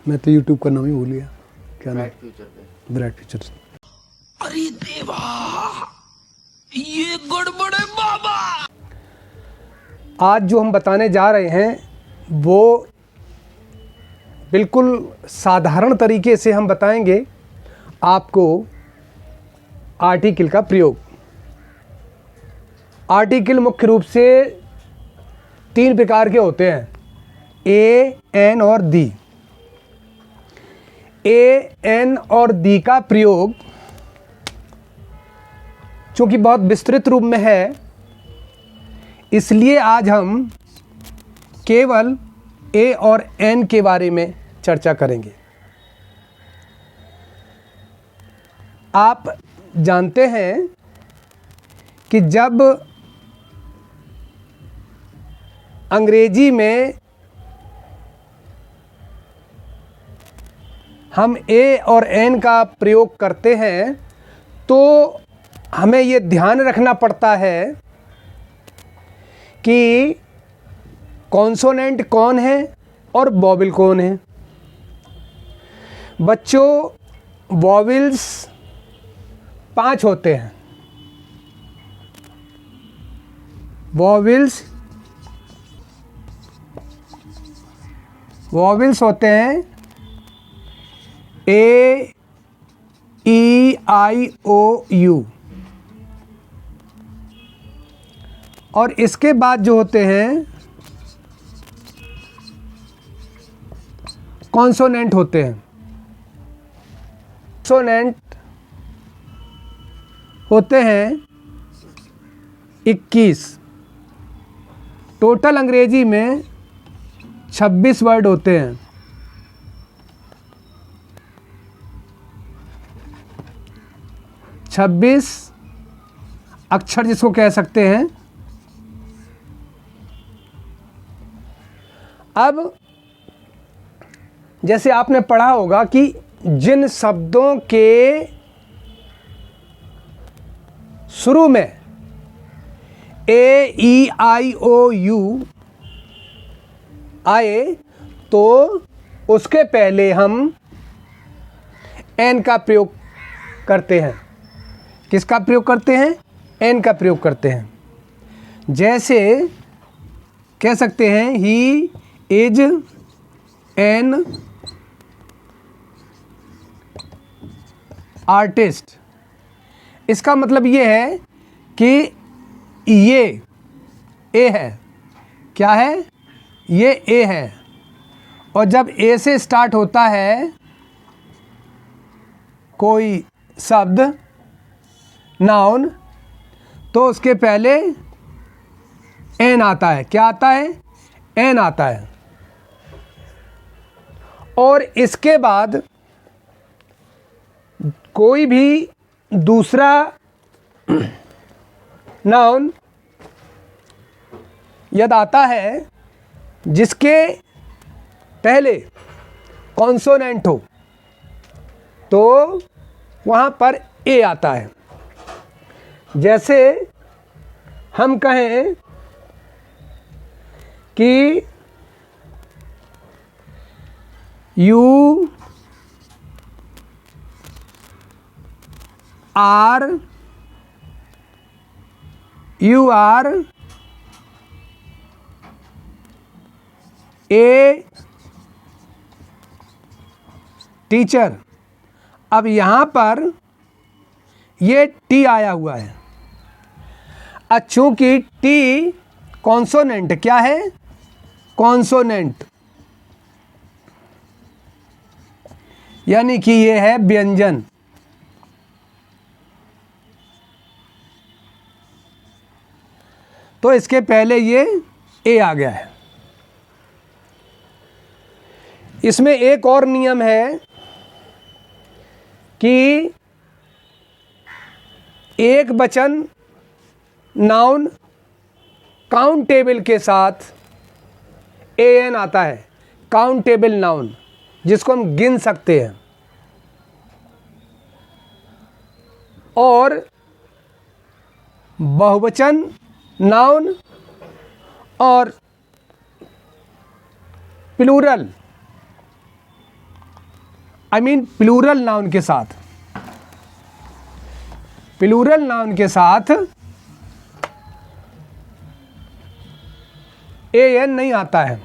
मैं तो यूट्यूब का नाम ही भूल गया, क्या नाम? ब्राइट फ्यूचर पे। Bright future. अरे देवा, ये गड़बड़ है बाबा। आज जो हम बताने जा रहे हैं वो बिल्कुल साधारण तरीके से हम बताएंगे आपको आर्टिकल का प्रयोग। आर्टिकल मुख्य रूप से 3 प्रकार के होते हैं, ए, एन और दी। ए, एन और दी का प्रयोग चूँकि बहुत विस्तृत रूप में है, इसलिए आज हम केवल ए और एन के बारे में चर्चा करेंगे। आप जानते हैं कि जब अंग्रेजी में हम ए और एन का प्रयोग करते हैं तो हमें ये ध्यान रखना पड़ता है कि कॉन्सोनेंट कौन है और वॉवेल कौन है। बच्चों, वॉवेल्स 5 होते हैं। वॉवेल्स होते हैं ए, ई, आई, ओ, यू। और इसके बाद जो होते हैं कॉन्सोनेंट होते हैं। कॉन्सोनेंट होते हैं 21। टोटल अंग्रेजी में 26 वर्ड होते हैं। 26 अक्षर जिसको कह सकते हैं। अब जैसे आपने पढ़ा होगा कि जिन शब्दों के शुरू में ए, ई, आई, ओ, यू आए तो उसके पहले हम एन का प्रयोग करते हैं। किसका प्रयोग करते हैं? एन का प्रयोग करते हैं। जैसे कह सकते हैं ही इज एन आर्टिस्ट। इसका मतलब ये है कि ये ए है। क्या है? ये ए है। और जब ए से स्टार्ट होता है कोई शब्द, नाउन, तो उसके पहले एन आता है। क्या आता है? एन आता है। और इसके बाद कोई भी दूसरा नाउन यदि आता है जिसके पहले कॉन्सोनेंट हो तो वहाँ पर ए आता है। जैसे हम कहें कि यू आर ए टीचर। अब यहाँ पर ये टी आया हुआ है। चूंकि टी कॉन्सोनेंट, क्या है? कॉन्सोनेंट, यानी कि ये है व्यंजन। तो इसके पहले ये ए आ गया है। इसमें एक और नियम है कि एक वचन नाउन काउंटेबल के साथ ए एन आता है। काउंटेबल नाउन, जिसको हम गिन सकते हैं। और बहुवचन नाउन और plural I mean plural noun के साथ, प्लूरल नाउन के साथ an नहीं आता है।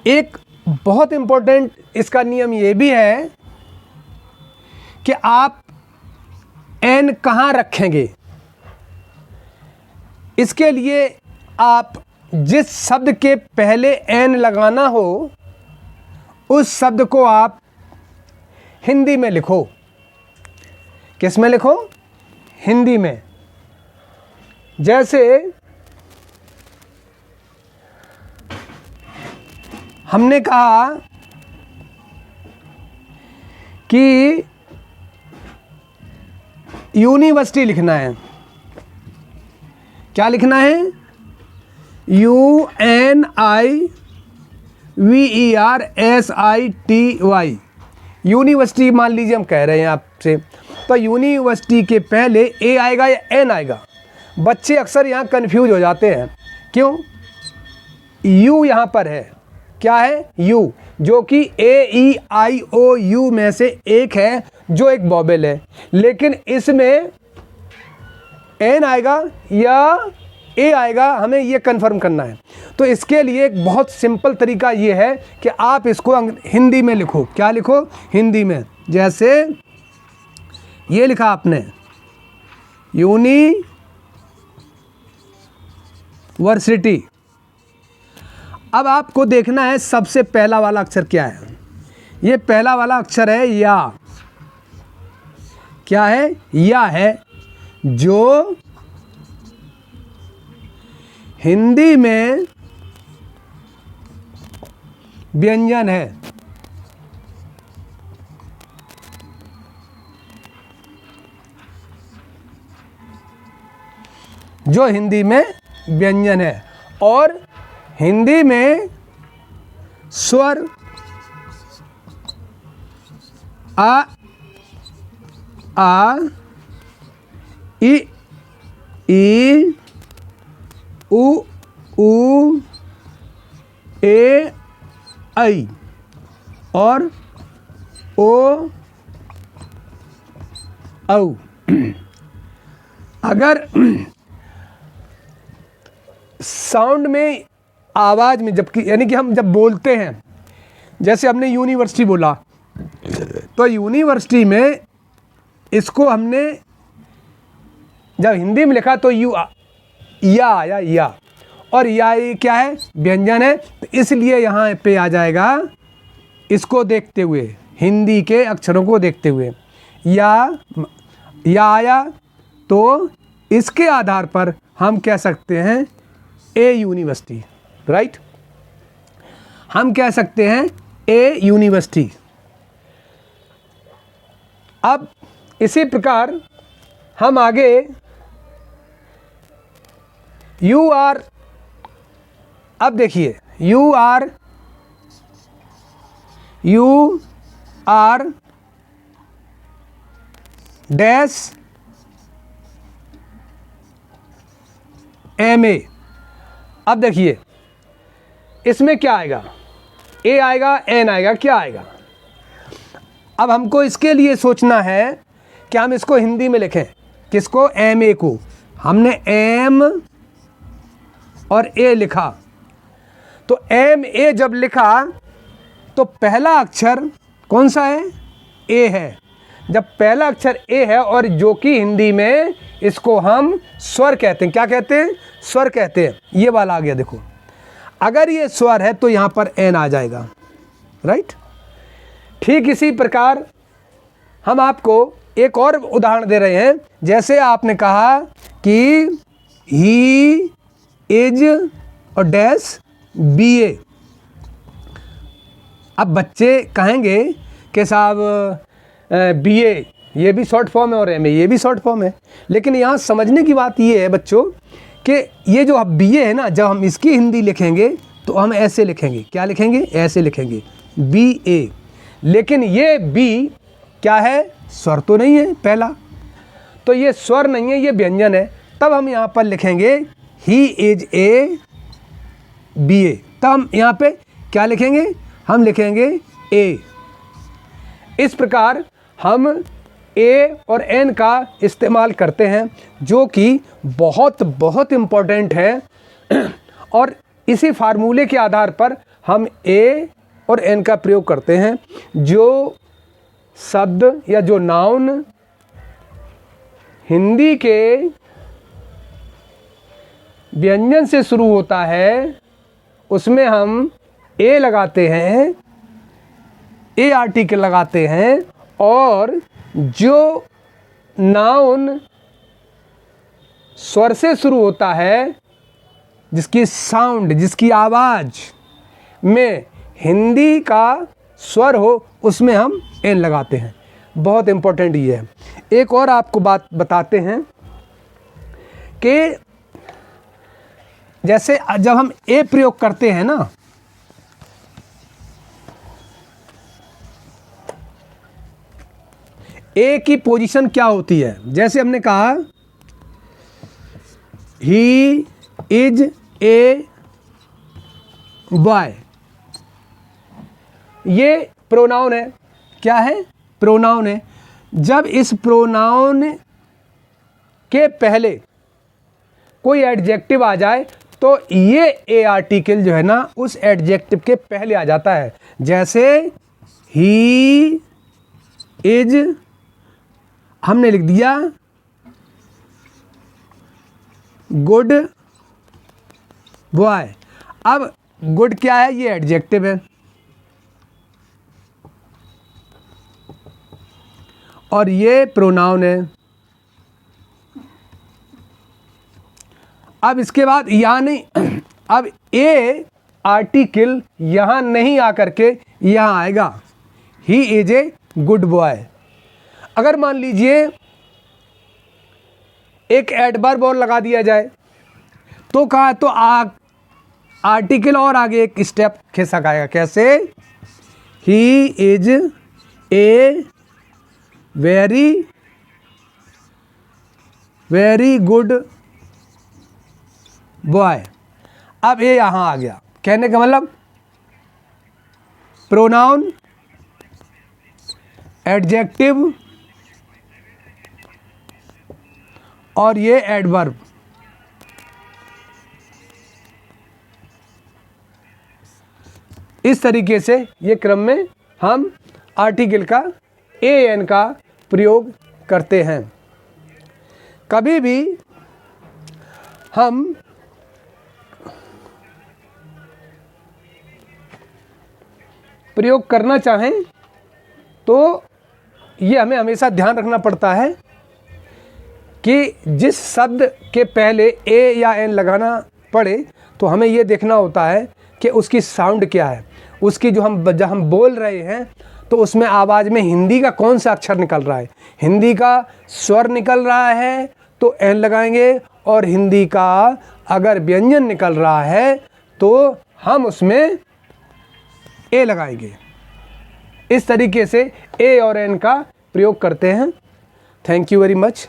एक बहुत इंपॉर्टेंट इसका नियम ये भी है कि आप एन कहाँ रखेंगे। इसके लिए आप जिस शब्द के पहले एन लगाना हो उस शब्द को आप हिंदी में लिखो। किस में लिखो? हिंदी में। जैसे हमने कहा कि यूनिवर्सिटी लिखना है। क्या लिखना है? UNIVERSITY। यूनिवर्सिटी मान लीजिए हम कह रहे हैं आपसे, तो यूनिवर्सिटी के पहले ए आएगा या एन आएगा? बच्चे अक्सर यहाँ कंफ्यूज हो जाते हैं। क्यों? यू यहाँ पर है। क्या है? यू, जो कि AEIOU में से एक है, जो एक वॉवेल है। लेकिन इसमें एन आएगा या ए आएगा, हमें ये कंफर्म करना है। तो इसके लिए एक बहुत सिंपल तरीका ये है कि आप इसको हिंदी में लिखो। क्या लिखो? हिंदी में। जैसे ये लिखा आपने यूनिवर्सिटी। अब आपको देखना है सबसे पहला वाला अक्षर क्या है। ये पहला वाला अक्षर है या। क्या है? या है, जो हिंदी में व्यंजन है। जो हिंदी में व्यंजन है और हिंदी में स्वर आ इ उ ए ऐ और ओ औ। अगर साउंड में, आवाज़ में, जबकि यानी कि हम जब बोलते हैं, जैसे हमने यूनिवर्सिटी बोला, तो यूनिवर्सिटी में इसको हमने जब हिंदी में लिखा तो या आया, या। और या ये क्या है? व्यंजन है। तो इसलिए यहाँ पे आ जाएगा, इसको देखते हुए, हिंदी के अक्षरों को देखते हुए या आया, तो इसके आधार पर हम कह सकते हैं ए यूनिवर्सिटी। राइट? हम कह सकते हैं ए यूनिवर्सिटी। अब इसी प्रकार हम आगे यू आर। अब देखिए, यू आर डैश MA। अब देखिए इसमें क्या आएगा? ए आएगा, एन आएगा, क्या आएगा? अब हमको इसके लिए सोचना है कि हम इसको हिंदी में लिखें। किसको? MA को। हमने एम और ए लिखा, तो MA जब लिखा तो पहला अक्षर कौन सा है? ए है। जब पहला अक्षर ए है और जो कि हिंदी में इसको हम स्वर कहते हैं। क्या कहते हैं? स्वर कहते हैं। ये वाला आ गया। देखो, अगर ये स्वर है तो यहाँ पर एन आ जाएगा। राइट? ठीक इसी प्रकार हम आपको एक और उदाहरण दे रहे हैं। जैसे आपने कहा कि ही इज और डैश BA। अब बच्चे कहेंगे कि साहब BA ये भी शॉर्ट फॉर्म है और MA ये भी शॉर्ट फॉर्म है। लेकिन यहाँ समझने की बात ये है बच्चों कि ये जो BA है ना, जब हम इसकी हिंदी लिखेंगे तो हम ऐसे लिखेंगे। क्या लिखेंगे? ऐसे लिखेंगे, BA। लेकिन ये B क्या है? स्वर तो नहीं है पहला, तो ये स्वर नहीं है, ये व्यंजन है। तब हम यहाँ पर लिखेंगे ही इज ए BA। तब हम यहाँ पे क्या लिखेंगे? हम लिखेंगे ए। इस प्रकार हम ए और एन का इस्तेमाल करते हैं, जो कि बहुत बहुत इम्पोर्टेंट है। और इसी फार्मूले के आधार पर हम ए और एन का प्रयोग करते हैं। जो शब्द या जो नाउन हिंदी के व्यंजन से शुरू होता है उसमें हम ए लगाते हैं, ए आर्टिकल लगाते हैं। और जो नाउन स्वर से शुरू होता है, जिसकी साउंड, जिसकी आवाज़ में हिंदी का स्वर हो, उसमें हम एन लगाते हैं। बहुत इम्पोर्टेंट ये है। एक और आपको बात बताते हैं कि जैसे जब हम ए प्रयोग करते हैं ना, ए की पोजीशन क्या होती है? जैसे हमने कहा ही इज ए बॉय, ये प्रोनाउन है। क्या है? प्रोनाउन है। जब इस प्रोनाउन के पहले कोई एडजेक्टिव आ जाए तो ये ए आर्टिकल जो है ना उस एडजेक्टिव के पहले आ जाता है। जैसे ही इज, हमने लिख दिया गुड बॉय। अब गुड क्या है? ये एडजेक्टिव है और ये प्रोनाउन है। अब इसके बाद यहाँ नहीं, अब ए आर्टिकल यहाँ नहीं आकर के यहाँ आएगा, he is a good boy. अगर मान लीजिए एक एडवर्ब और लगा दिया जाए तो कहा तो आर्टिकल और आगे एक स्टेप खिसक आएगा। कैसे? He is a very very good boy. अब ये यहाँ आ गया। कहने का मतलब प्रोनाउन, एडजेक्टिव और ये एडवर्ब, इस तरीके से ये क्रम में हम आर्टिकल का ए एन का प्रयोग करते हैं। कभी भी हम प्रयोग करना चाहें तो ये हमें हमेशा ध्यान रखना पड़ता है कि जिस शब्द के पहले ए या एन लगाना पड़े तो हमें ये देखना होता है कि उसकी साउंड क्या है, उसकी जब हम बोल रहे हैं तो उसमें आवाज़ में हिंदी का कौन सा अक्षर निकल रहा है। हिंदी का स्वर निकल रहा है तो एन लगाएंगे, और हिंदी का अगर व्यंजन निकल रहा है तो हम उसमें ए लगाएंगे। इस तरीके से ए और एन का प्रयोग करते हैं। Thank you very much.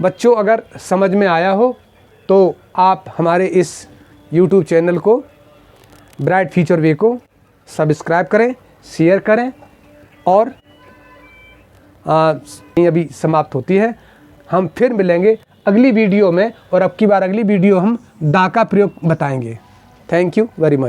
बच्चों, अगर समझ में आया हो तो आप हमारे इस YouTube चैनल को, ब्राइट फ्यूचर वे को सब्सक्राइब करें, शेयर करें। और अभी समाप्त होती है। हम फिर मिलेंगे अगली वीडियो में, और अब की बार अगली वीडियो हम दा का प्रयोग बताएंगे। Thank you very much.